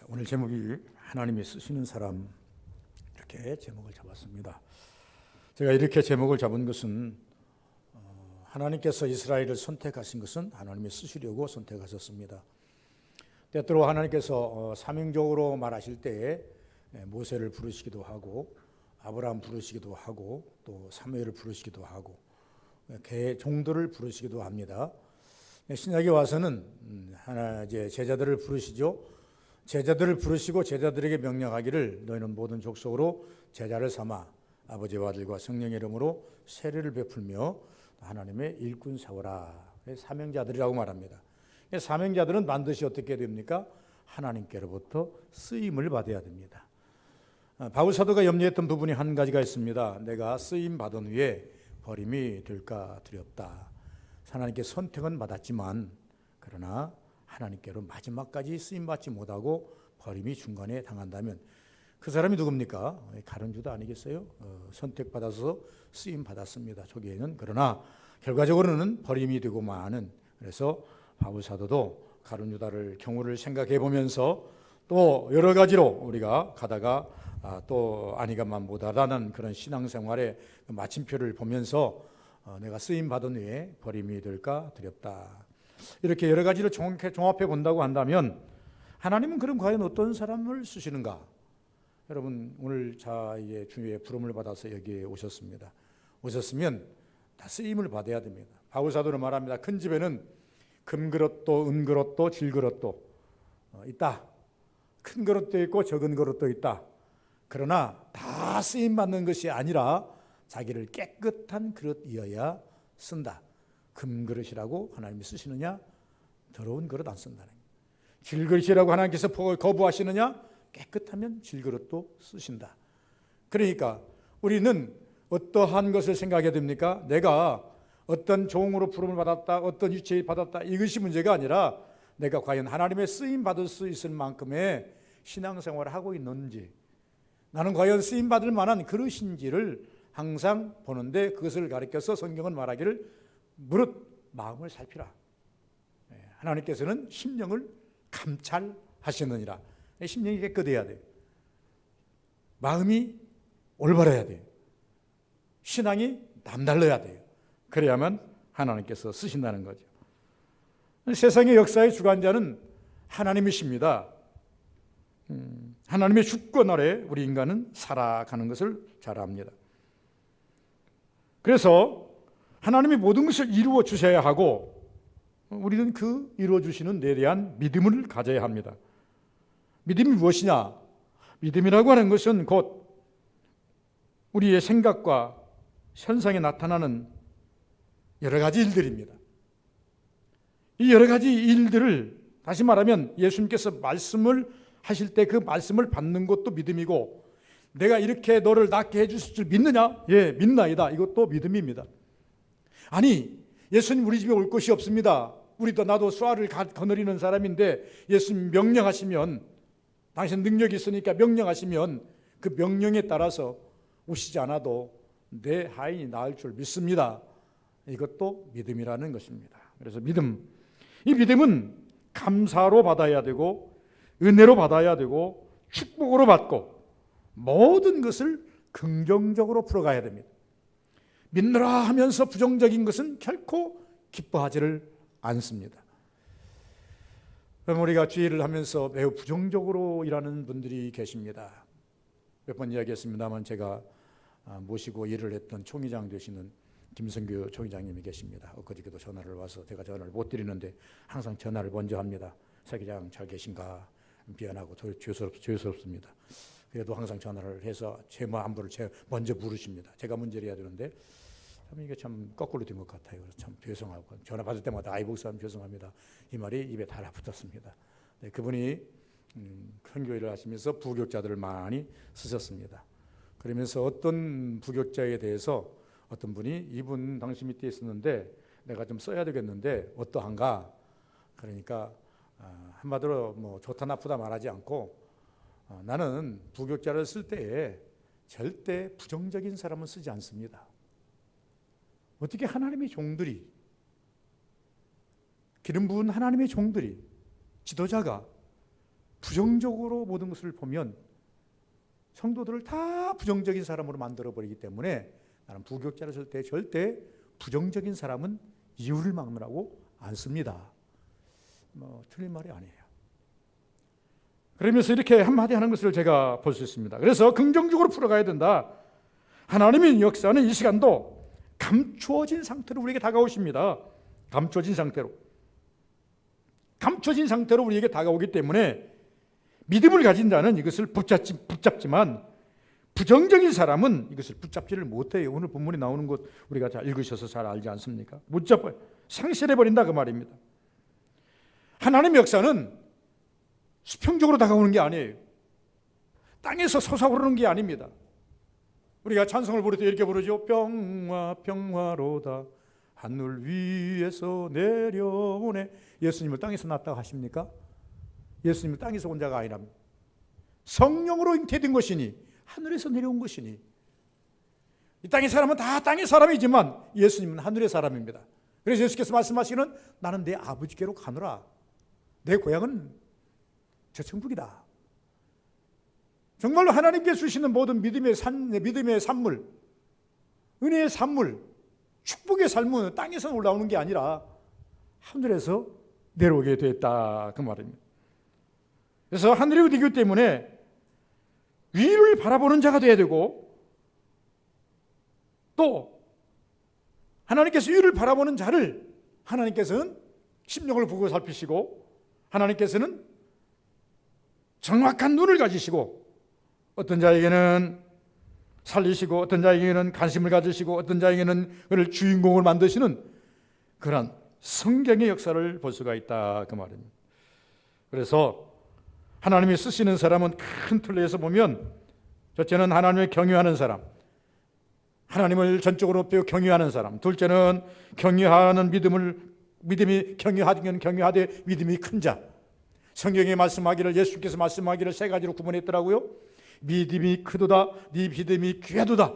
오늘 제목이 하나님이 쓰시는 사람, 이렇게 제목을 잡았습니다. 제가 이렇게 제목을 잡은 것은 하나님께서 이스라엘을 선택하신 것은 하나님이 쓰시려고 선택하셨습니다. 때때로 하나님께서 사명적으로 말하실 때에 모세를 부르시기도 하고 아브라함 부르시기도 하고 또 사무엘을 부르시기도 하고 종들을 부르시기도 합니다. 신약에 와서는 이제 제자들을 부르시죠. 제자들을 부르시고 제자들에게 명령하기를 너희는 모든 족속으로 제자를 삼아 아버지와 아들과 성령의 이름으로 세례를 베풀며 하나님의 일꾼 세워라. 사명자들이라고 말합니다. 사명자들은 반드시 어떻게 됩니까? 하나님께로부터 쓰임을 받아야 됩니다. 바울 사도가 염려했던 부분이 한 가지가 있습니다. 내가 쓰임 받은 후에 버림이 될까 두렵다. 하나님께 선택은 받았지만 그러나 하나님께로 마지막까지 쓰임받지 못하고 버림이 중간에 당한다면 그 사람이 누굽니까? 가룟 유다 아니겠어요? 선택받아서 쓰임받았습니다. 초기에는. 그러나 결과적으로는 버림이 되고 마는. 그래서 바울 사도도 가룟 유다를 경우를 생각해 보면서 또 여러 가지로 우리가 가다가 또 아니가만 못하다는 그런 신앙생활의 마침표를 보면서 내가 쓰임받은 후에 버림이 될까 두렵다. 이렇게 여러 가지로 종합해 본다고 한다면 하나님은 그럼 과연 어떤 사람을 쓰시는가? 여러분 오늘 자의 주의 부름을 받아서 여기에 오셨습니다. 오셨으면 다 쓰임을 받아야 됩니다. 바울 사도는 말합니다. 큰 집에는 금그릇도 은그릇도 질그릇도 있다. 큰 그릇도 있고 적은 그릇도 있다. 그러나 다 쓰임 받는 것이 아니라 자기를 깨끗한 그릇이어야 쓴다. 금그릇이라고 하나님이 쓰시느냐? 더러운 그릇 안 쓴다는 거예요. 질그릇이라고 하나님께서 거부하시느냐? 깨끗하면 질그릇도 쓰신다. 그러니까 우리는 어떠한 것을 생각해야 됩니까? 내가 어떤 종으로 부름을 받았다, 어떤 위치에 받았다, 이것이 문제가 아니라 내가 과연 하나님의 쓰임 받을 수 있을 만큼의 신앙생활을 하고 있는지, 나는 과연 쓰임 받을 만한 그릇인지를 항상 보는데, 그것을 가리켜서 성경은 말하기를 무릇 마음을 살피라. 하나님께서는 심령을 감찰하시느니라. 심령이 깨끗해야 돼요. 마음이 올바라야 돼요. 신앙이 남달라야 돼요. 그래야만 하나님께서 쓰신다는 거죠. 세상의 역사의 주관자는 하나님이십니다. 하나님의 주권 아래 우리 인간은 살아가는 것을 잘 압니다. 그래서 하나님이 모든 것을 이루어 주셔야 하고 우리는 그 이루어 주시는 데 대한 믿음을 가져야 합니다. 믿음이 무엇이냐? 믿음이라고 하는 것은 곧 우리의 생각과 현상에 나타나는 여러 가지 일들입니다. 이 여러 가지 일들을 다시 말하면 예수님께서 말씀을 하실 때 그 말씀을 받는 것도 믿음이고, 내가 이렇게 너를 낫게 해주실 줄 믿느냐? 예, 믿나이다. 이것도 믿음입니다. 아니, 예수님 우리 집에 올 것이 없습니다. 우리도 나도 쇠를 거느리는 사람인데 예수님 명령하시면, 당신 능력이 있으니까 명령하시면 그 명령에 따라서 오시지 않아도 내 하인이 나을 줄 믿습니다. 이것도 믿음이라는 것입니다. 그래서 믿음, 이 믿음은 감사로 받아야 되고 은혜로 받아야 되고 축복으로 받고 모든 것을 긍정적으로 풀어가야 됩니다. 믿느라 하면서 부정적인 것은 결코 기뻐하지를 않습니다. 우리가 주의를 하면서 매우 부정적으로 일하는 분들이 계십니다. 몇 번 이야기했습니다만 제가 모시고 일을 했던 총회장 되시는 김성규 총회장님이 계십니다. 엊그저께도 전화를 와서 제가 전화를 못 드리는데 항상 전화를 먼저 합니다. 사기장 잘 계신가? 미안하고 죄송스럽습니다. 그래도 항상 전화를 해서 제 안부를 먼저 물으십니다. 제가 문제를 해야 되는데 참 이게 참 거꾸로 된 것 같아요. 그래서 참 죄송하고 전화 받을 때마다 아이 목사님 죄송합니다. 이 말이 입에 달라붙었습니다. 네, 그분이 큰 교회를 하시면서 부교육자들을 많이 쓰셨습니다. 그러면서 어떤 부교육자에 대해서 어떤 분이 이분 당신 밑에 있었는데 내가 좀 써야 되겠는데 어떠한가? 그러니까 한마디로 뭐 좋다 나쁘다 말하지 않고 나는 부교육자를 쓸 때에 절대 부정적인 사람은 쓰지 않습니다. 어떻게 하나님의 종들이, 기름 부은 하나님의 종들이, 지도자가 부정적으로 모든 것을 보면 성도들을 다 부정적인 사람으로 만들어버리기 때문에 나는 부교육자를 쓸 때 절대 부정적인 사람은 이유를 막론하고 안 씁니다. 틀린 말이 아니에요. 그러면서 이렇게 한마디 하는 것을 제가 볼 수 있습니다. 그래서 긍정적으로 풀어가야 된다. 하나님의 역사는 이 시간도 감추어진 상태로 우리에게 다가오십니다. 감춰진 상태로 우리에게 다가오기 때문에 믿음을 가진 자는 이것을 붙잡지만 부정적인 사람은 이것을 붙잡지를 못해요. 오늘 본문에 나오는 것 우리가 다 읽으셔서 잘 알지 않습니까? 못 잡아요. 상실해버린다 그 말입니다. 하나님의 역사는 수평적으로 다가오는 게 아니에요. 땅에서 솟아오르는 게 아닙니다. 우리가 찬송을 부를 때 이렇게 부르죠. 평화로다 하늘 위에서 내려오네. 예수님을 땅에서 났다고 하십니까? 예수님은 땅에서 온 자가 아니랍니다. 성령으로 잉태된 것이니 하늘에서 내려온 것이니 이 땅의 사람은 다 땅의 사람이지만 예수님은 하늘의 사람입니다. 그래서 예수께서 말씀하시기는 나는 내 아버지께로 가노라. 내 고향은 저 천국이다. 정말로 하나님께 주시는 모든 믿음의 산물, 은혜의 산물, 축복의 삶은 땅에서 올라오는 게 아니라 하늘에서 내려오게 됐다 그 말입니다. 그래서 하늘의 의이기 때문에 위를 바라보는 자가 되어야 되고 또 하나님께서 위를 바라보는 자를 하나님께서는 심령을 보고 살피시고 하나님께서는 정확한 눈을 가지시고 어떤 자에게는 살리시고 어떤 자에게는 관심을 가지시고 어떤 자에게는 그를 주인공을 만드시는 그런 성경의 역사를 볼 수가 있다 그 말입니다. 그래서 하나님이 쓰시는 사람은 큰 틀에서 보면 첫째는 하나님을 경외하는 사람, 하나님을 전적으로 경외하는 사람. 둘째는 경외하는 믿음이 경외하되 믿음이 큰 자. 성경에 말씀하기를 예수께서 말씀하기를 세 가지로 구분했더라고요. 믿음이 크도다, 네 믿음이 귀하도다.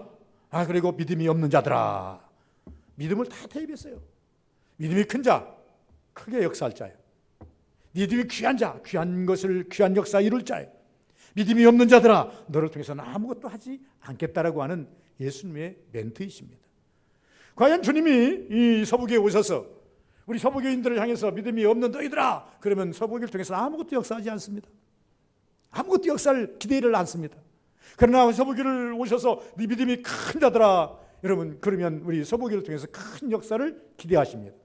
그리고 믿음이 없는 자들아. 믿음을 다 대입했어요. 믿음이 큰 자, 크게 역사할 자예요. 믿음이 귀한 자, 귀한 것을 귀한 역사 이룰 자예요. 믿음이 없는 자들아, 너를 통해서는 아무것도 하지 않겠다라고 하는 예수님의 멘트이십니다. 과연 주님이 이 서부교에 오셔서 우리 서부교인들을 향해서 믿음이 없는 너희들아 그러면 서부교를 통해서 아무것도 역사하지 않습니다. 아무것도 역사를 기대를 않습니다. 그러나 서부교를 오셔서 네 믿음이 큰 자들아 여러분 그러면 우리 서부교를 통해서 큰 역사를 기대하십니다.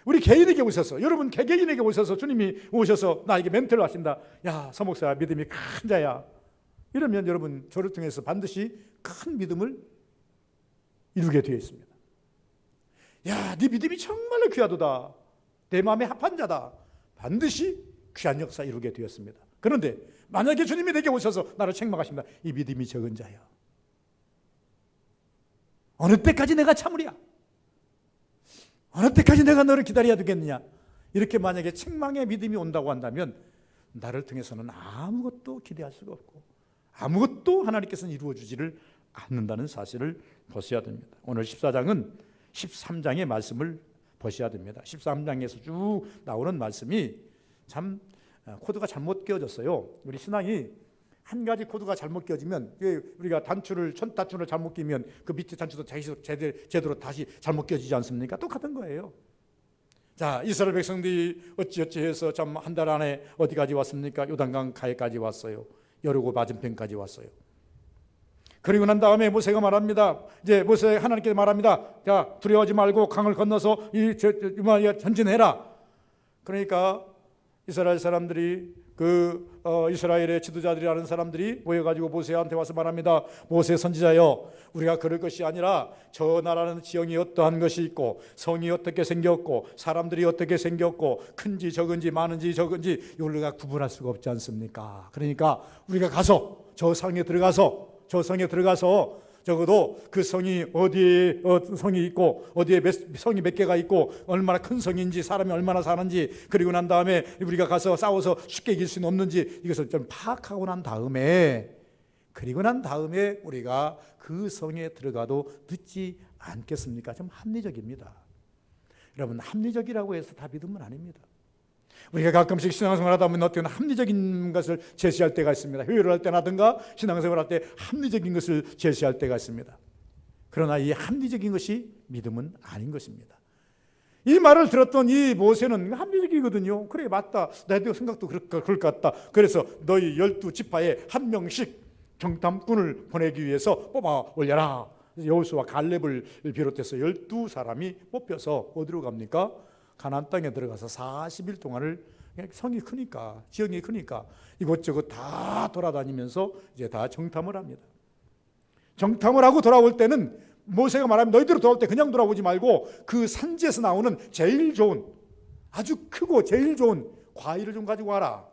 우리 개인에게 오셔서 여러분 개개인에게 오셔서 주님이 오셔서 나에게 멘트를 하신다. 야 서목사 믿음이 큰 자야. 이러면 여러분 저를 통해서 반드시 큰 믿음을 이루게 되어 있습니다. 야 네 믿음이 정말로 귀하도다. 내 마음에 합한 자다. 반드시 귀한 역사 이루게 되었습니다. 그런데 만약에 주님이 내게 오셔서 나를 책망하십니다. 이 믿음이 적은 자야. 어느 때까지 내가 참으랴? 어느 때까지 내가 너를 기다려야 되겠느냐? 이렇게 만약에 책망의 믿음이 온다고 한다면 나를 통해서는 아무것도 기대할 수가 없고 아무것도 하나님께서는 이루어주지를 않는다는 사실을 보셔야 됩니다. 오늘 14장은 13장의 말씀을 보셔야 됩니다. 13장에서 쭉 나오는 말씀이 참 코드가 잘못 끼워졌어요. 우리 신앙이 한 가지 코드가 잘못 끼워지면 우리가 첫 단추를 잘못 끼면 그 밑에 단추도 제대로 다시 잘못 끼워지지 않습니까? 똑같은 거예요. 자, 이스라엘 백성들이 어찌해서 참 한 달 안에 어디까지 왔습니까? 요단강 가해까지 왔어요. 여리고 맞은편까지 왔어요. 그리고 난 다음에 모세가 말합니다. 이제 모세 하나님께서 말합니다. 자, 두려워하지 말고 강을 건너서 전진해라. 그러니까 이스라엘 사람들이 이스라엘의 지도자들이라는 사람들이 모여가지고 모세한테 와서 말합니다. 모세 선지자여, 우리가 그럴 것이 아니라 저 나라는 지형이 어떠한 것이 있고 성이 어떻게 생겼고 사람들이 어떻게 생겼고 큰지 적은지 많은지 적은지 이걸 우리가 구분할 수가 없지 않습니까? 그러니까 우리가 가서 저 성에 들어가서 적어도 그 성이 어디에 성이 있고 어디에 성이 몇 개가 있고 얼마나 큰 성인지 사람이 얼마나 사는지 그리고 난 다음에 우리가 가서 싸워서 쉽게 이길 수는 없는지 이것을 좀 파악하고 난 다음에 우리가 그 성에 들어가도 늦지 않겠습니까? 좀 합리적입니다. 여러분 합리적이라고 해서 다 믿으면 아닙니다. 우리가 가끔씩 신앙생활 하다 보면 어떤 합리적인 것을 제시할 때가 있습니다. 회의를 할 때라든가 신앙생활 할 때 합리적인 것을 제시할 때가 있습니다. 그러나 이 합리적인 것이 믿음은 아닌 것입니다. 이 말을 들었던 이 모세는 합리적이거든요. 그래, 맞다. 나도 생각도 그럴 것 같다. 그래서 너희 12지파에 한 명씩 정탐꾼을 보내기 위해서 뽑아 올려라. 여호수아 갈렙을 비롯해서 12사람이 뽑혀서 어디로 갑니까? 가나안 땅에 들어가서 40일 동안을, 성이 크니까, 지역이 크니까 이곳저곳 다 돌아다니면서 이제 다 정탐을 합니다. 정탐을 하고 돌아올 때는 모세가 말하면 너희들 돌아올 때 그냥 돌아오지 말고 그 산지에서 나오는 제일 좋은, 아주 크고 제일 좋은 과일을 좀 가지고 와라.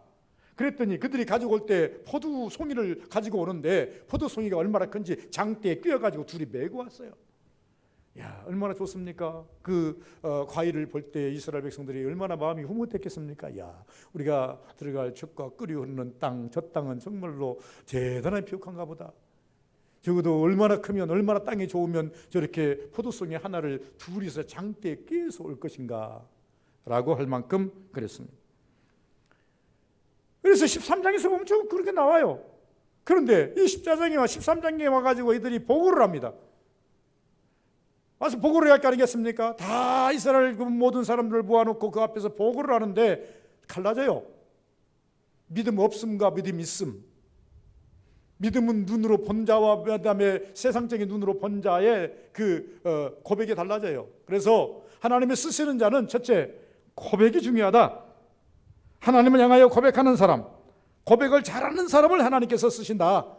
그랬더니 그들이 가지고 올 때 포도송이를 가지고 오는데 포도송이가 얼마나 큰지 장대에 끼워가지고 둘이 메고 왔어요. 야, 얼마나 좋습니까? 그 과일을 볼 때 이스라엘 백성들이 얼마나 마음이 흐뭇했겠습니까? 야, 우리가 들어갈 젖과 끓이 흐르는 땅, 저 땅은 정말로 대단한 비옥한가 보다. 적어도 얼마나 크면, 얼마나 땅이 좋으면 저렇게 포도송이 하나를 둘이서 장대에 끼워서 올 것인가 라고 할 만큼 그랬습니다. 그래서 13장에서 보면 좀 그렇게 나와요. 그런데 이 14장에 13장에 와가지고 이들이 보고를 합니다. 와서 보고를 할 게 아니겠습니까? 다 이스라엘 모든 사람들을 모아놓고 그 앞에서 보고를 하는데 갈라져요. 믿음 없음과 믿음 있음. 믿음은 눈으로 본 자와 그다음에 세상적인 눈으로 본 자의 그 고백이 달라져요. 그래서 하나님의 쓰시는 자는 첫째, 고백이 중요하다. 하나님을 향하여 고백하는 사람, 고백을 잘하는 사람을 하나님께서 쓰신다.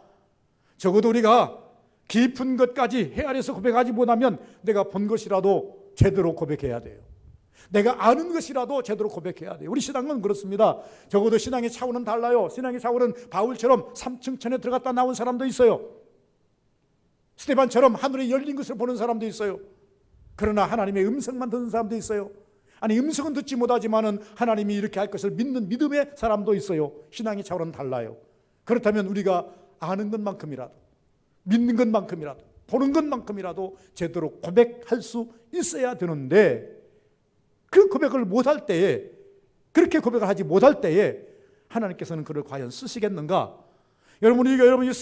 적어도 우리가 깊은 것까지 헤아려서 고백하지 못하면 내가 본 것이라도 제대로 고백해야 돼요. 내가 아는 것이라도 제대로 고백해야 돼요. 우리 신앙은 그렇습니다. 적어도 신앙의 차원은 달라요. 신앙의 차원은 바울처럼 3층 천에 들어갔다 나온 사람도 있어요. 스데반처럼 하늘이 열린 것을 보는 사람도 있어요. 그러나 하나님의 음성만 듣는 사람도 있어요. 아니, 음성은 듣지 못하지만은 하나님이 이렇게 할 것을 믿는 믿음의 사람도 있어요. 신앙의 차원은 달라요. 그렇다면 우리가 아는 것만큼이라도, 믿는 것만큼이라도, 보는 것만큼이라도 제대로 고백할 수 있어야 되는데, 그 고백을 못할 때에, 그렇게 고백을 하지 못할 때에 하나님께서는 그를 과연 쓰시겠는가? 여러분이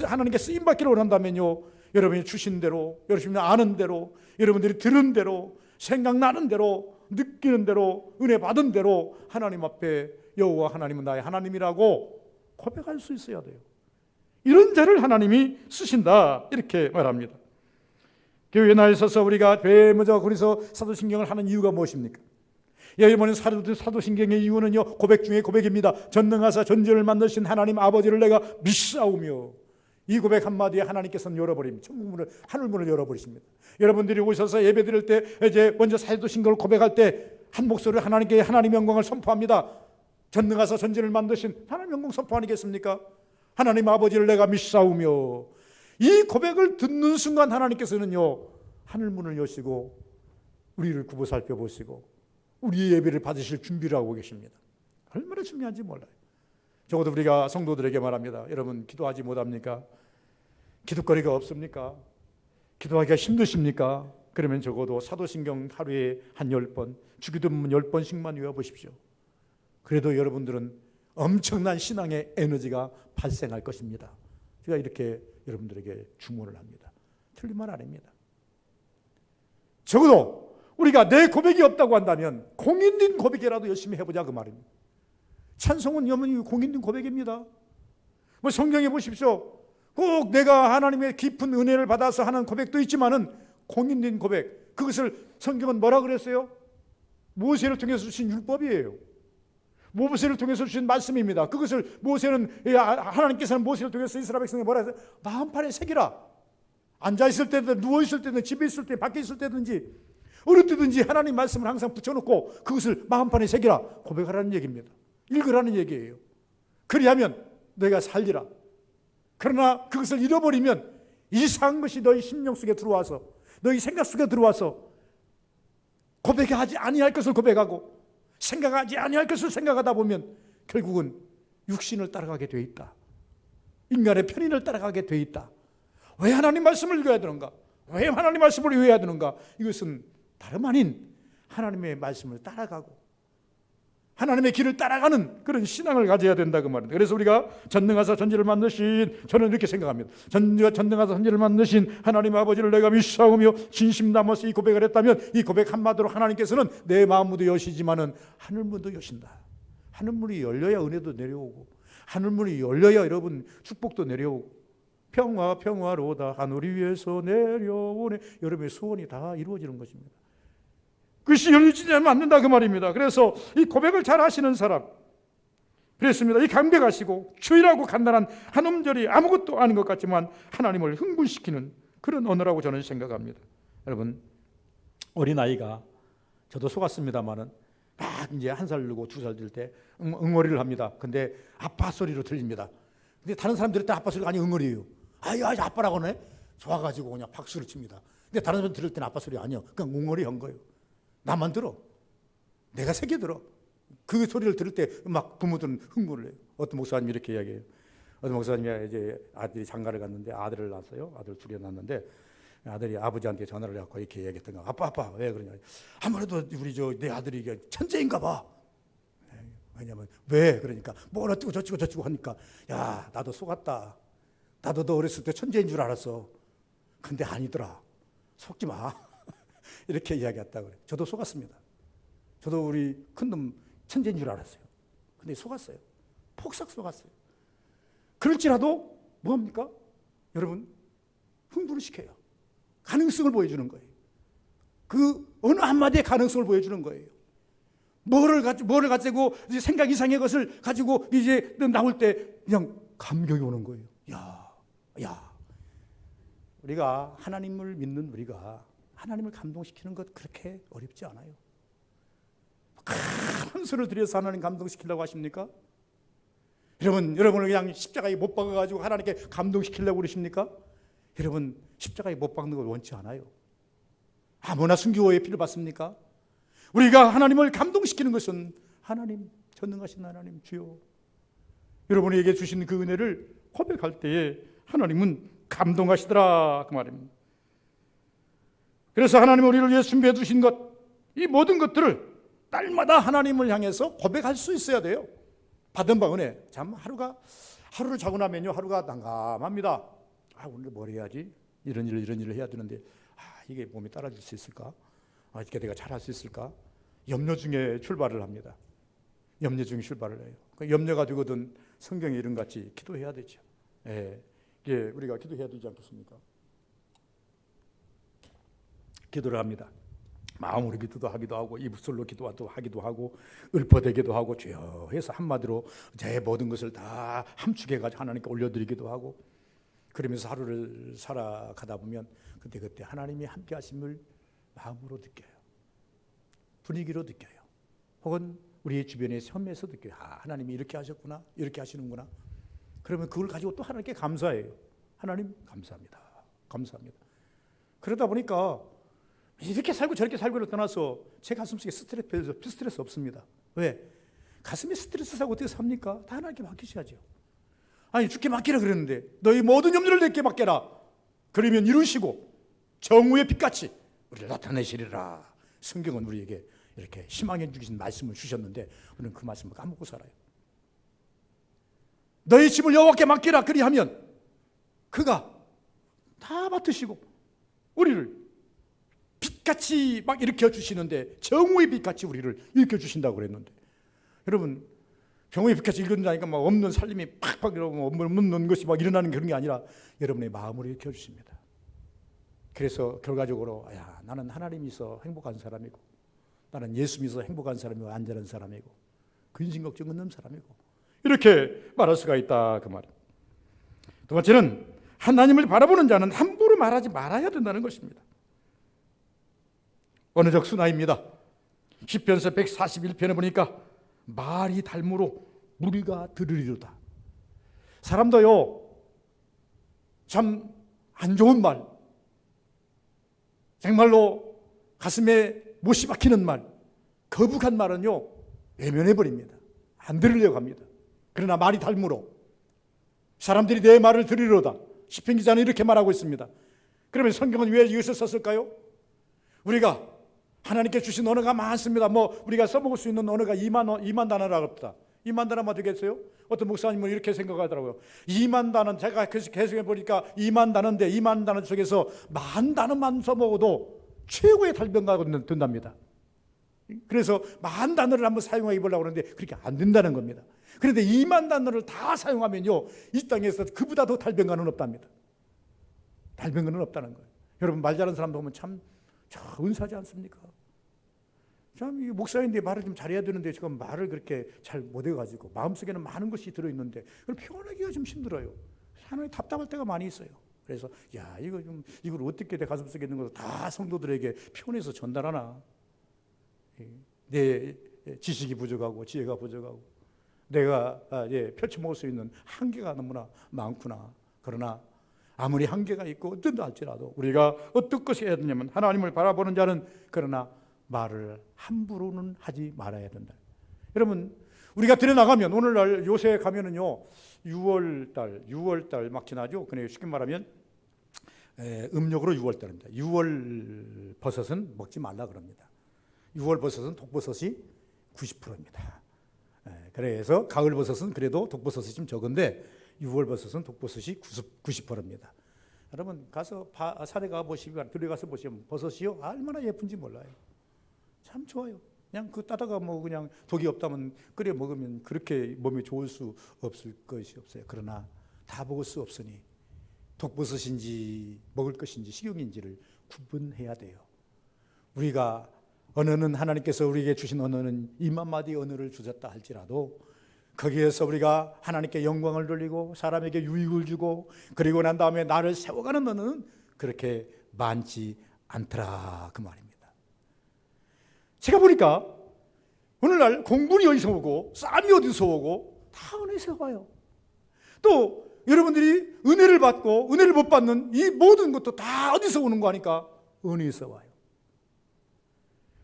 하나님께 쓰임받기를 원한다면요, 여러분이 주신 대로, 여러분이 아는 대로, 여러분들이 들은 대로, 생각나는 대로, 느끼는 대로, 은혜 받은 대로 하나님 앞에 여호와 하나님은 나의 하나님이라고 고백할 수 있어야 돼요. 이런 자를 하나님이 쓰신다, 이렇게 말합니다. 교회 나에 있어서 우리가 먼저 그래서 사도신경을 하는 이유가 무엇입니까? 여러분은 사도신경의 이유는요, 고백 중에 고백입니다. 전능하사 전지를 만드신 하나님 아버지를 내가 믿사오며, 이 고백 한마디에 하나님께서는 열어버립니다. 천국문을, 하늘문을 열어버리십니다. 여러분들이 오셔서 예배 드릴 때 이제 먼저 사도신경을 고백할 때 한 목소리로 하나님께 하나님의 영광을 선포합니다. 전능하사 전지를 만드신 하나님의 영광 선포 아니겠습니까? 하나님 아버지를 내가 믿사오며, 이 고백을 듣는 순간 하나님께서는요, 하늘문을 여시고 우리를 굽어 살펴보시고 우리의 예배를 받으실 준비를 하고 계십니다. 얼마나 중요한지 몰라요. 적어도 우리가 성도들에게 말합니다. 여러분, 기도하지 못합니까? 기도거리가 없습니까? 기도하기가 힘드십니까? 그러면 적어도 사도신경 하루에 한 10번, 주기도문 10번씩만 외워보십시오. 그래도 여러분들은 엄청난 신앙의 에너지가 발생할 것입니다. 제가 이렇게 여러분들에게 주문을 합니다. 틀린 말 아닙니다. 적어도 우리가 내 고백이 없다고 한다면 공인된 고백이라도 열심히 해보자, 그 말입니다. 찬송은 여러분이 공인된 고백입니다. 뭐 성경에 보십시오. 꼭 내가 하나님의 깊은 은혜를 받아서 하는 고백도 있지만은 공인된 고백, 그것을 성경은 뭐라 그랬어요? 모세를 통해서 주신 율법이에요. 모세를 통해서 주신 말씀입니다. 그것을 하나님께서는 모세를 통해서 이스라엘 백성에게 뭐라 했어요? 마음판에 새기라. 앉아있을 때든 누워있을 때든 집에 있을 때 밖에 있을 때든지 어느 때든지 하나님 말씀을 항상 붙여놓고 그것을 마음판에 새기라, 고백하라는 얘기입니다. 읽으라는 얘기예요. 그리하면 너희가 살리라. 그러나 그것을 잃어버리면 이상한 것이 너희 심령 속에 들어와서, 너희 생각 속에 들어와서 고백하지 아니할 것을 고백하고 생각하지 아니할 것을 생각하다 보면 결국은 육신을 따라가게 돼 있다. 인간의 편의를 따라가게 돼 있다. 왜 하나님 말씀을 읽어야 되는가? 왜 하나님 말씀을 외워야 되는가? 이것은 다름 아닌 하나님의 말씀을 따라가고 하나님의 길을 따라가는 그런 신앙을 가져야 된다 그 말입니다. 그래서 우리가 전능하사 천지를 만드신, 저는 이렇게 생각합니다. 전능하사 천지를 만드신 하나님 아버지를 내가 믿사오며 진심 담아서 이 고백을 했다면, 이 고백 한마디로 하나님께서는 내 마음문도 여시지만은 하늘문도 여신다. 하늘문이 열려야 은혜도 내려오고, 하늘문이 열려야 여러분 축복도 내려오고, 평화로다 하늘 위에서 내려오네, 여러분의 소원이 다 이루어지는 것입니다. 그것이 열리지 않는다 그 말입니다. 그래서 이 고백을 잘 하시는 사람, 그랬습니다. 이 강백하시고 주일하고 간단한 한 음절이 아무것도 아닌 것 같지만 하나님을 흥분시키는 그런 언어라고 저는 생각합니다. 여러분, 어린아이가, 저도 속았습니다만은 막 이제 1살 들고 2살 될 때 응어리를 합니다. 근데 아빠 소리로 들립니다. 근데 다른 사람 들을 때 아빠 소리가 아니 응어리예요. 아유 아빠라고 하네. 좋아가지고 그냥 박수를 칩니다. 근데 다른 사람 들을 때는 아빠 소리 아니요. 그냥 응어리 한 거예요. 나만 들어. 내가 새겨 들어. 그 소리를 들을 때 막 부모들은 흥분을 해요. 어떤 목사님이 이렇게 이야기해요. 어떤 목사님이 이제 아들이 장가를 갔는데 아들을 낳았어요. 아들 둘이 낳았는데 아들이 아버지한테 전화를 해갖고 이렇게 얘기했던 거야. 아빠 왜 그러냐. 아무래도 우리 내 아들이 이게 천재인가 봐. 왜냐면 왜 그러니까 뭘 어쩌고 저쩌고 하니까, 야 나도 속았다. 나도 너 어렸을 때 천재인 줄 알았어. 근데 아니더라. 속지 마. 이렇게 이야기했다고 그래요. 저도 속았습니다. 저도 우리 큰놈 천재인 줄 알았어요. 근데 속았어요. 폭삭 속았어요. 그럴지라도 뭐합니까? 여러분, 흥분을 시켜요. 가능성을 보여주는 거예요. 그 어느 한마디에 가능성을 보여주는 거예요. 뭐를 가지고 생각 이상의 것을 가지고 이제 나올 때 그냥 감격이 오는 거예요. 야, 우리가 하나님을 믿는 우리가 하나님을 감동시키는 것 그렇게 어렵지 않아요. 큰 소리를 들여서 하나님 감동시키려고 하십니까? 여러분을 그냥 십자가에 못 박아가지고 하나님께 감동시키려고 그러십니까? 여러분, 십자가에 못 박는 걸 원치 않아요. 아무나 순교의 피를 받습니까? 우리가 하나님을 감동시키는 것은 하나님, 전능하신 하나님 주여, 여러분에게 주신 그 은혜를 고백할 때에 하나님은 감동하시더라 그 말입니다. 그래서 하나님은 우리를 위해 준비해 주신 것, 이 모든 것들을 날마다 하나님을 향해서 고백할 수 있어야 돼요. 받은 바 은혜. 참 하루를 자고 나면요, 하루가 난감합니다. 오늘 뭘 해야지? 이런 일을 해야 되는데 이게 몸이 따라줄 수 있을까? 이렇게 내가 잘할 수 있을까? 염려 중에 출발을 합니다. 염려 중에 출발을 해요. 염려가 되거든 성경에 이런 같이 기도해야 되죠. 이게 우리가 기도해야 되지 않겠습니까? 기도를 합니다. 마음으로 기도도 하기도 하고 입술로 기도도 하기도 하고 읊어대기도 하고 주여 해서 한마디로 제 모든 것을 다 함축해가지고 하나님께 올려드리기도 하고, 그러면서 하루를 살아가다 보면 그때 하나님이 함께 하심을 마음으로 느껴요. 분위기로 느껴요. 혹은 우리 주변의 섬에서 느껴요. 하나님이 이렇게 하셨구나, 이렇게 하시는구나. 그러면 그걸 가지고 또 하나님께 감사해요. 하나님 감사합니다. 감사합니다. 그러다 보니까 이렇게 살고 저렇게 살고를 떠나서 제 가슴속에 스트레스 없습니다. 왜? 가슴에 스트레스 사고 어떻게 삽니까? 다 하나님께 맡기셔야죠. 아니 주께 맡기라 그랬는데 너희 모든 염려를 내게 맡겨라. 그러면 이루시고 정우의 빛같이 우리를 나타내시리라. 성경은 우리에게 이렇게 희망해 주신 말씀을 주셨는데 우리는 그 말씀을 까먹고 살아요. 너희 짐을 여호와께 맡기라. 그리하면 그가 다 맡으시고 우리를 빛같이 막 일으켜 주시는데, 정오의 빛같이 우리를 일으켜 주신다고 그랬는데, 여러분 정오의 빛같이 일어나니까 막 없는 살림이 팍팍 없는 것이 막 일어나는 그런 게 아니라 여러분의 마음으로 일으켜 주십니다. 그래서 결과적으로 나는 하나님이 있어 행복한 사람이고, 나는 예수 믿어서 행복한 사람이고, 안전한 사람이고, 근심 걱정 없는 사람이고, 이렇게 말할 수가 있다 그 말입니다. 두 번째는 하나님을 바라보는 자는 함부로 말하지 말아야 된다는 것입니다. 언어적 순화입니다. 시편서 141편에 보니까 말이 닮으로 무리가 들으리로다. 사람도요, 참 안 좋은 말, 정말로 가슴에 못이 박히는 말, 거북한 말은요 외면해버립니다. 안 들으려고 합니다. 그러나 말이 닮으로 사람들이 내 말을 들으리로다. 시편 기자는 이렇게 말하고 있습니다. 그러면 성경은 왜 이것을 썼을까요? 우리가 하나님께 주신 언어가 많습니다. 우리가 써먹을 수 있는 언어가 2만 단어라고 합니다. 2만 단어만 되겠어요? 어떤 목사님은 이렇게 생각하더라고요. 2만 단어, 제가 계속해 보니까 2만 단어인데 2만 단어 중에서 10,000단어만 써먹어도 최고의 달변가가 된답니다. 그래서 10,000단어를 한번 사용해 보려고 하는데 그렇게 안 된다는 겁니다. 그런데 2만 단어를 다 사용하면요, 이 땅에서 그보다 더 달변가는 없답니다. 달변가는 없다는 거예요. 여러분, 말 잘하는 사람 보면 참 은사지 않습니까? 참, 이 목사인데 말을 좀 잘해야 되는데 지금 말을 그렇게 잘 못해가지고 마음속에는 많은 것이 들어있는데 그걸 표현하기가 좀 힘들어요. 상당히 답답할 때가 많이 있어요. 그래서 이걸 어떻게 내 가슴속에 있는 것을 다 성도들에게 표현해서 전달하나? 내 지식이 부족하고 지혜가 부족하고 내가 펼쳐먹을 수 있는 한계가 너무나 많구나. 그러나 아무리 한계가 있고 어떤다 할지라도 우리가 어떤 것이 해야 되냐면, 하나님을 바라보는 자는 그러나 말을 함부로는 하지 말아야 된다. 여러분, 우리가 들여나가면 오늘날 요새 가면은요, 6월달 막 지나죠. 그냥 쉽게 말하면 음력으로 6월달입니다. 6월 버섯은 먹지 말라 그럽니다. 6월 버섯은 독버섯이 90%입니다. 그래서 가을 버섯은 그래도 독버섯이 좀 적은데 6월 버섯은 독버섯이 90%입니다. 여러분, 가서 산에 가보시면, 들어가서 보시면 버섯이요, 얼마나 예쁜지 몰라요. 참 좋아요. 그냥 따다가 그냥 독이 없다면 끓여 먹으면 그렇게 몸에 좋을 수 없을 것이 없어요. 그러나 다 먹을 수 없으니 독버섯인지 먹을 것인지 식용인지를 구분해야 돼요. 우리가 언어는, 하나님께서 우리에게 주신 언어는 2만 마디 언어를 주셨다 할지라도 거기에서 우리가 하나님께 영광을 돌리고 사람에게 유익을 주고 그리고 난 다음에 나를 세워가는 언어는 그렇게 많지 않더라, 그 말입니다. 제가 보니까 오늘날 공분이 어디서 오고 싸움이 어디서 오고 다 은혜에서 와요. 또 여러분들이 은혜를 받고 은혜를 못 받는 이 모든 것도 다 어디서 오는 거 하니까 은혜에서 와요.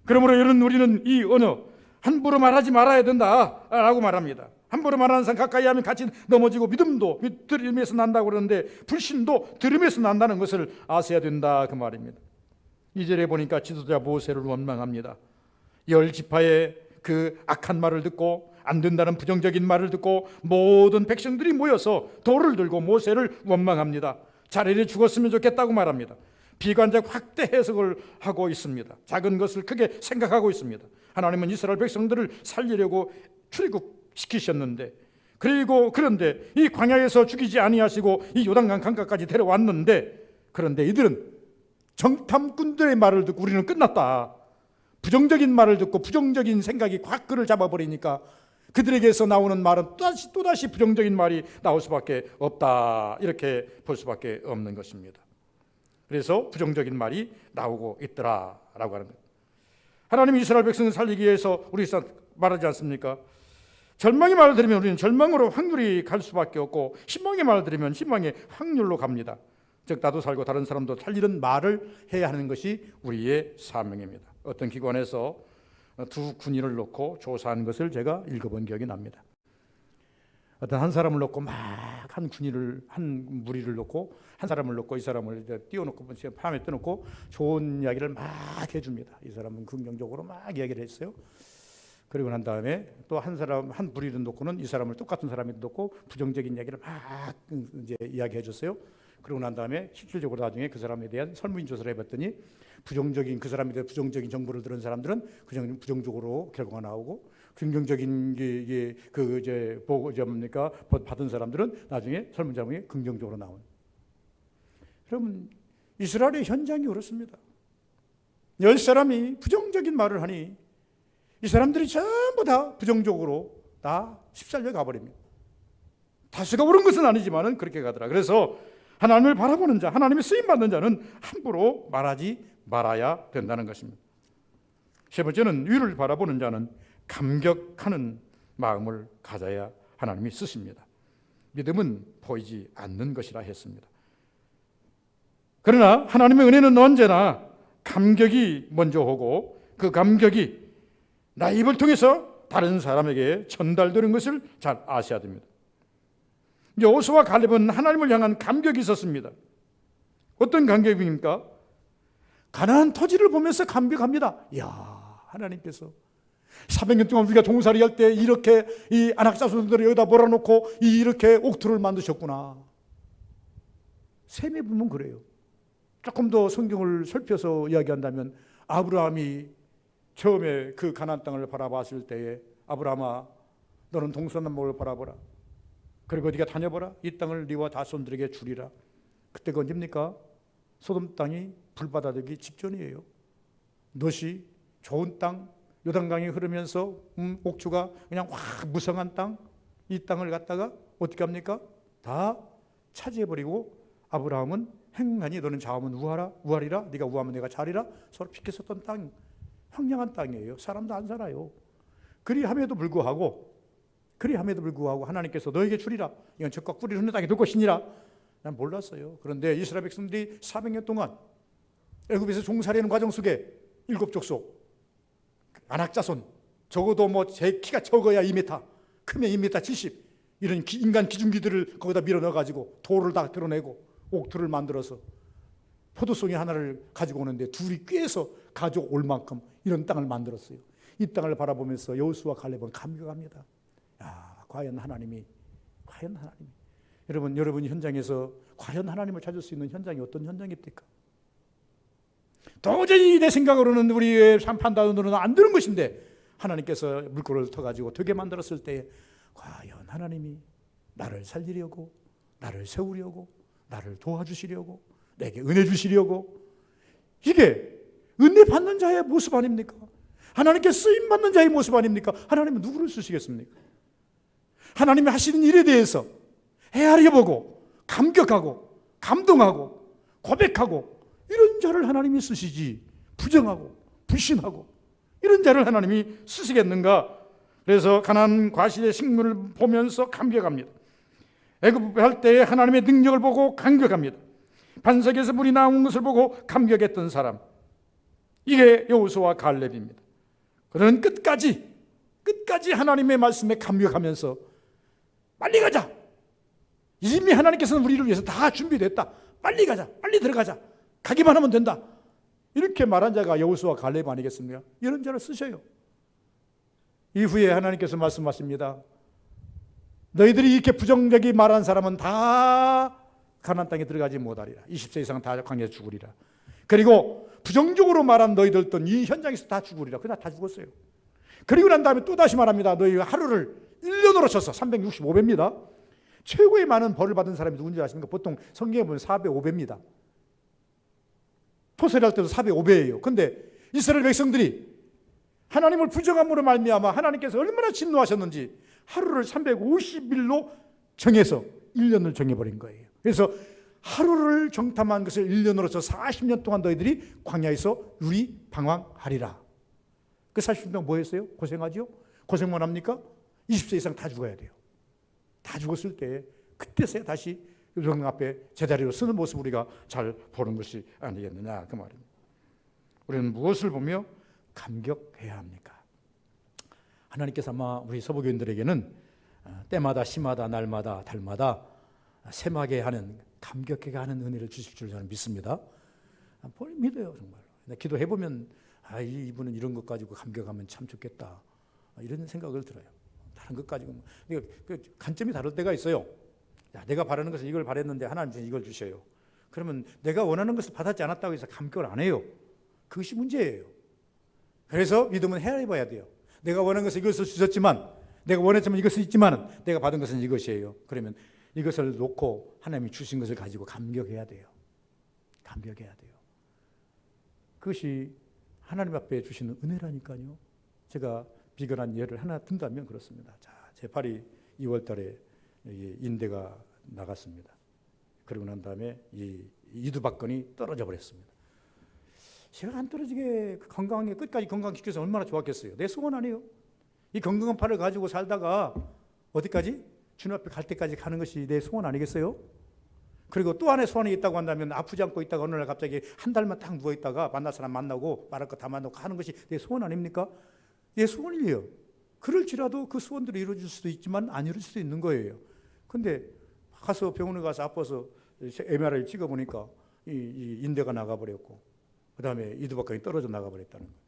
그러므로 여러분, 우리는 이 언어 함부로 말하지 말아야 된다라고 말합니다. 함부로 말하는 사람 가까이 하면 같이 넘어지고 믿음도 들음에서 난다고 그러는데 불신도 들음에서 난다는 것을 아셔야 된다, 그 말입니다. 2절에 보니까 지도자 모세를 원망합니다. 10지파의 그 악한 말을 듣고 안 된다는 부정적인 말을 듣고 모든 백성들이 모여서 돌을 들고 모세를 원망합니다. 차라리 죽었으면 좋겠다고 말합니다. 비관적 확대 해석을 하고 있습니다. 작은 것을 크게 생각하고 있습니다. 하나님은 이스라엘 백성들을 살리려고 출애굽시키셨는데, 그런데 이 광야에서 죽이지 아니하시고 이 요단강 강가까지 데려왔는데, 그런데 이들은 정탐꾼들의 말을 듣고 우리는 끝났다, 부정적인 말을 듣고 부정적인 생각이 확 그를 잡아버리니까 그들에게서 나오는 말은 또다시 부정적인 말이 나올 수밖에 없다, 이렇게 볼 수밖에 없는 것입니다. 그래서 부정적인 말이 나오고 있더라라고 하는 거예요. 하나님이 이스라엘 백성을 살리기 위해서 우리 말하지 않습니까? 절망의 말을 들으면 우리는 절망으로 확률이 갈 수밖에 없고, 희망의 말을 들으면 희망의 확률로 갑니다. 즉, 나도 살고 다른 사람도 살리는 말을 해야 하는 것이 우리의 사명입니다. 어떤 기관에서 두 군인을 놓고 조사한 것을 제가 읽어본 기억이 납니다. 어떤 한 사람을 놓고 막 한 무리를 놓고 한 사람을 놓고 이 사람을 띄워놓고 밤에 띄워놓고 좋은 이야기를 막 해줍니다. 이 사람은 긍정적으로 막 이야기를 했어요. 그리고 난 다음에 또 한 무리를 놓고는 이 사람을 똑같은 사람이 놓고 부정적인 이야기를 막 이제 이야기해 줬어요. 그러고 난 다음에 실질적으로 나중에 그 사람에 대한 설문조사를 해봤더니 그 사람에 대한 부정적인 정보를 들은 사람들은 부정적으로 결과가 나오고, 긍정적인 받은 사람들은 나중에 설문조사에 긍정적으로 나온. 여러분, 이스라엘의 현장이 그렇습니다. 10사람이 부정적인 말을 하니 이 사람들이 전부 다 부정적으로 다 휩쓸려 가버립니다. 다수가 옳은 것은 아니지만 그렇게 가더라. 그래서 하나님을 바라보는 자, 하나님의 쓰임받는 자는 함부로 말하지 말아야 된다는 것입니다. 세 번째는 위를 바라보는 자는 감격하는 마음을 가져야 하나님이 쓰십니다. 믿음은 보이지 않는 것이라 했습니다. 그러나 하나님의 은혜는 언제나 감격이 먼저 오고, 그 감격이 나 입을 통해서 다른 사람에게 전달되는 것을 잘 아셔야 됩니다. 여호수아와 갈렙은 하나님을 향한 감격이 있었습니다. 어떤 감격입니까? 가나안 토지를 보면서 감격합니다. 이야, 하나님께서 400년 동안 우리가 종살이 할 때 이렇게 이 안악자손들을 여기다 몰아놓고 이렇게 옥토를 만드셨구나. 셈에 보면 그래요. 조금 더 성경을 살펴서 이야기한다면 아브라함이 처음에 그 가나안 땅을 바라봤을 때에 아브라함아 너는 동서남북을 바라보라. 그리고 네가 다녀보라. 이 땅을 네와 자손들에게 주리라. 그때가 언제입니까? 소돔 땅이 불바다되기 직전이에요. 넛이 좋은 땅, 요단강이 흐르면서 옥주가 그냥 확 무성한 땅, 이 땅을 갖다가 어떻게 합니까? 다 차지해버리고 아브라함은 행하니 너는 좌우하면 우하리라. 네가 우하면 내가 자리라. 서로 비켜섰던 땅, 황량한 땅이에요. 사람도 안 살아요. 그리함에도 불구하고 하나님께서 너에게 주리라. 이건 적과 꿀이 흐르는 땅이 될 것이니라. 난 몰랐어요. 그런데 이스라엘 백성들이 400년 동안 애굽에서 종살이하는 과정 속에 7족속 안악자손, 적어도 뭐 제 키가 적어야 2m, 크면 2m 70 이런 인간 기준기들을 거기다 밀어 넣어가지고 돌을 다 드러내고 옥토를 만들어서 포도송이 하나를 가지고 오는데 둘이 꿰서 가져올 만큼 이런 땅을 만들었어요. 이 땅을 바라보면서 여호수아 갈렙은 감격합니다. 야, 과연 하나님이 여러분 현장에서 과연 하나님을 찾을 수 있는 현장이 어떤 현장입니까? 도저히 내 생각으로는 우리의 판단으로는 안 되는 것인데 하나님께서 물꼬를 터가지고 되게 만들었을 때 과연 하나님이 나를 살리려고, 나를 세우려고, 나를 도와주시려고, 내게 은혜 주시려고, 이게 은혜 받는 자의 모습 아닙니까? 하나님께 쓰임 받는 자의 모습 아닙니까? 하나님은 누구를 쓰시겠습니까? 하나님이 하시는 일에 대해서 헤아려 보고 감격하고 감동하고 고백하고 이런 자를 하나님이 쓰시지, 부정하고 불신하고 이런 자를 하나님이 쓰시겠는가? 그래서 가나안 과실의 식물을 보면서 감격합니다. 애굽할 때의 하나님의 능력을 보고 감격합니다. 반석에서 물이 나온 것을 보고 감격했던 사람, 이게 여호수아 갈렙입니다. 그들은 끝까지 하나님의 말씀에 감격하면서 빨리 가자. 이미 하나님께서는 우리를 위해서 다 준비됐다. 빨리 가자. 빨리 들어가자. 가기만 하면 된다. 이렇게 말한 자가 여호수아 갈렙 아니겠습니까? 이런 자를 쓰셔요. 이후에 하나님께서 말씀하십니다. 너희들이 이렇게 부정적이 말한 사람은 다 가나안 땅에 들어가지 못하리라. 20세 이상 다 광야에 죽으리라. 그리고 부정적으로 말한 너희들도 이 현장에서 다 죽으리라. 그러나 다 죽었어요. 그리고 난 다음에 또 다시 말합니다. 너희 하루를 1년으로 쳐서 365배입니다. 최고의 많은 벌을 받은 사람이 누군지 아십니까? 보통 성경에 보면 4배, 5배입니다. 토설할 때도 4배, 5배예요. 그런데 이스라엘 백성들이 하나님을 부정함으로 말미암아 하나님께서 얼마나 진노하셨는지 하루를 350일로 정해서 1년을 정해버린 거예요. 그래서 하루를 정탐한 것을 1년으로 쳐 40년 동안 너희들이 광야에서 유리 방황하리라. 그 40년 동안 뭐 했어요? 고생하죠? 고생만 합니까? 20세 이상 다 죽어야 돼요. 다 죽었을 때 그때서야 다시 정 앞에 제자리로 서는 모습을 우리가 잘 보는 것이 아니겠느냐 그 말입니다. 우리는 무엇을 보며 감격해야 합니까? 하나님께서 아마 우리 서부교인들에게는 때마다 시마다 날마다 달마다 샘하게 하는 감격하게 하는 은혜를 주실 줄 저는 믿습니다. 믿어요 정말. 기도해보면 이분은 이런 것 가지고 감격하면 참 좋겠다 이런 생각을 들어요. 다른 것 가지고 그 관점이 다를 때가 있어요. 내가 바라는 것은 이걸 바랬는데 하나님께서 이걸 주셔요. 그러면 내가 원하는 것을 받았지 않았다고 해서 감격을 안 해요. 그것이 문제예요. 그래서 믿음은 헤아려봐야 돼요. 내가 원하는 것은 이것을 주셨지만, 내가 원했지만 이것을 있지만 내가 받은 것은 이것이에요. 그러면 이것을 놓고 하나님이 주신 것을 가지고 감격해야 돼요. 감격해야 돼요. 그것이 하나님 앞에 주시는 은혜라니까요. 제가 비근한 예를 하나 든다면 그렇습니다. 자, 제 팔이 2월 달에 인대가 나갔습니다. 그러고 난 다음에 이 이두박근이 떨어져 버렸습니다. 제가 안 떨어지게 건강하게 끝까지 건강시켜서 얼마나 좋았겠어요. 내 소원 아니에요. 이 건강한 팔을 가지고 살다가 어디까지? 주님 앞에 갈 때까지 가는 것이 내 소원 아니겠어요? 그리고 또 하나의 소원이 있다고 한다면 아프지 않고 있다가 어느 날 갑자기 한 달만 딱 누워있다가 만날 사람 만나고 말할 거 다 만나고 하는 것이 내 소원 아닙니까? 내 소원이에요. 그럴지라도 그 소원들이 이루어질 수도 있지만 안 이루어질 수도 있는 거예요. 근데 가서 병원에 가서 아파서 MRI 찍어보니까 이 인대가 나가버렸고 그 다음에 이두박강이 떨어져 나가버렸다는 거예요.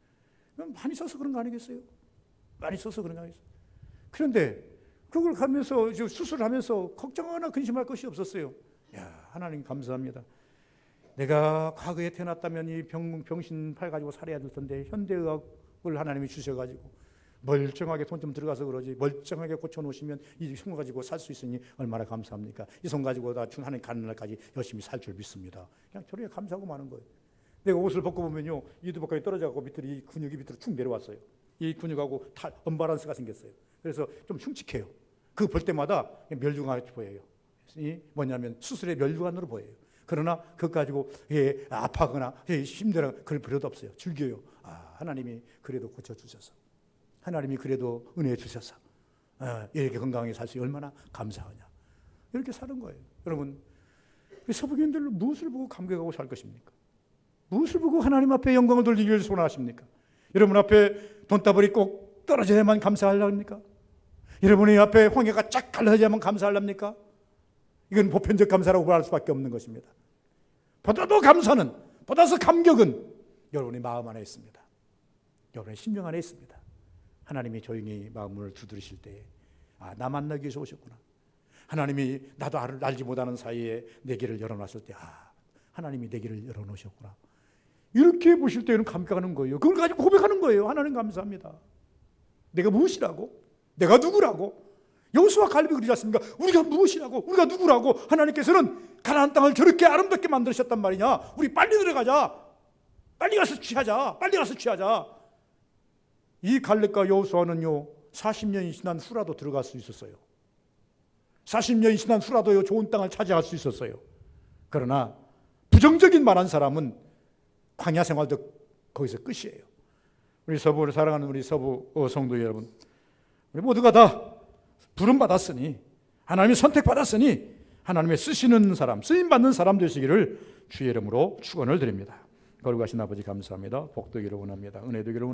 그럼 많이 써서 그런 거 아니겠어요? 많이 써서 그런 거 아니겠어요? 그런데 그걸 가면서 수술하면서 걱정하거나 근심할 것이 없었어요. 야, 하나님 감사합니다. 내가 과거에 태어났다면 이 병신팔 가지고 살아야 될 텐데 현대의학을 하나님이 주셔가지고 멀쩡하게 돈 좀 들어가서 그러지 멀쩡하게 고쳐놓으시면 이 손 가지고 살 수 있으니 얼마나 감사합니까? 이 손 가지고 다 하나님 가는 날까지 열심히 살 줄 믿습니다. 그냥 저렇게 감사하고 마는 거예요. 내가 옷을 벗고 보면요, 이두박강이 떨어져가고 밑으로 이 근육이 밑으로 쭉 내려왔어요. 이 근육하고 언밸런스가 생겼어요. 그래서 좀 흉측해요. 그 볼 때마다 멸류관같이 보여요. 뭐냐면 수술의 멸류관으로 보여요. 그러나 그것 가지고 아파하거나 힘들어 그럴 필요도 없어요. 즐겨요. 하나님이 그래도 고쳐주셔서, 하나님이 그래도 은혜 주셔서 이렇게 건강하게 살 수 있게 얼마나 감사하냐. 이렇게 사는 거예요. 여러분, 서북인들은 무엇을 보고 감격하고 살 것입니까? 무엇을 보고 하나님 앞에 영광을 돌리기를 소원하십니까? 여러분 앞에 돈다발이 꼭 떨어져야만 감사하려합니까? 여러분의 앞에 홍해가 쫙 갈라져야만 감사하렵니까? 이건 보편적 감사라고 말할 수밖에 없는 것입니다. 보다도 감사는, 보다서 감격은 여러분의 마음 안에 있습니다. 여러분의 심령 안에 있습니다. 하나님이 조용히 마음을 두드리실 때, 나 만나기 위해서 오셨구나. 하나님이 나도 알지 못하는 사이에 내 길을 열어놨을 때, 하나님이 내 길을 열어놓으셨구나. 이렇게 보실 때는 감격하는 거예요. 그걸 가지고 고백하는 거예요. 하나님 감사합니다. 내가 무엇이라고? 내가 누구라고? 여호수아 갈렙이 그러지 않습니까? 우리가 무엇이라고? 우리가 누구라고? 하나님께서는 가나안 땅을 저렇게 아름답게 만드셨단 말이냐? 우리 빨리 들어가자. 빨리 가서 취하자. 빨리 가서 취하자. 이 갈렙과 여호수아는요, 40년이 지난 후라도 들어갈 수 있었어요. 40년이 지난 후라도 좋은 땅을 차지할 수 있었어요. 그러나 부정적인 말한 사람은 광야 생활도 거기서 끝이에요. 우리 서부를 사랑하는 우리 서부 성도 여러분, 우리 모두가 다 부름 받았으니, 하나님이 선택 받았으니 하나님의 쓰시는 사람, 쓰임 받는 사람 되시기를 주의 이름으로 축원을 드립니다. 거룩하신 아버지 감사합니다. 복되기를 원합니다. 은혜 되기를 원합니다.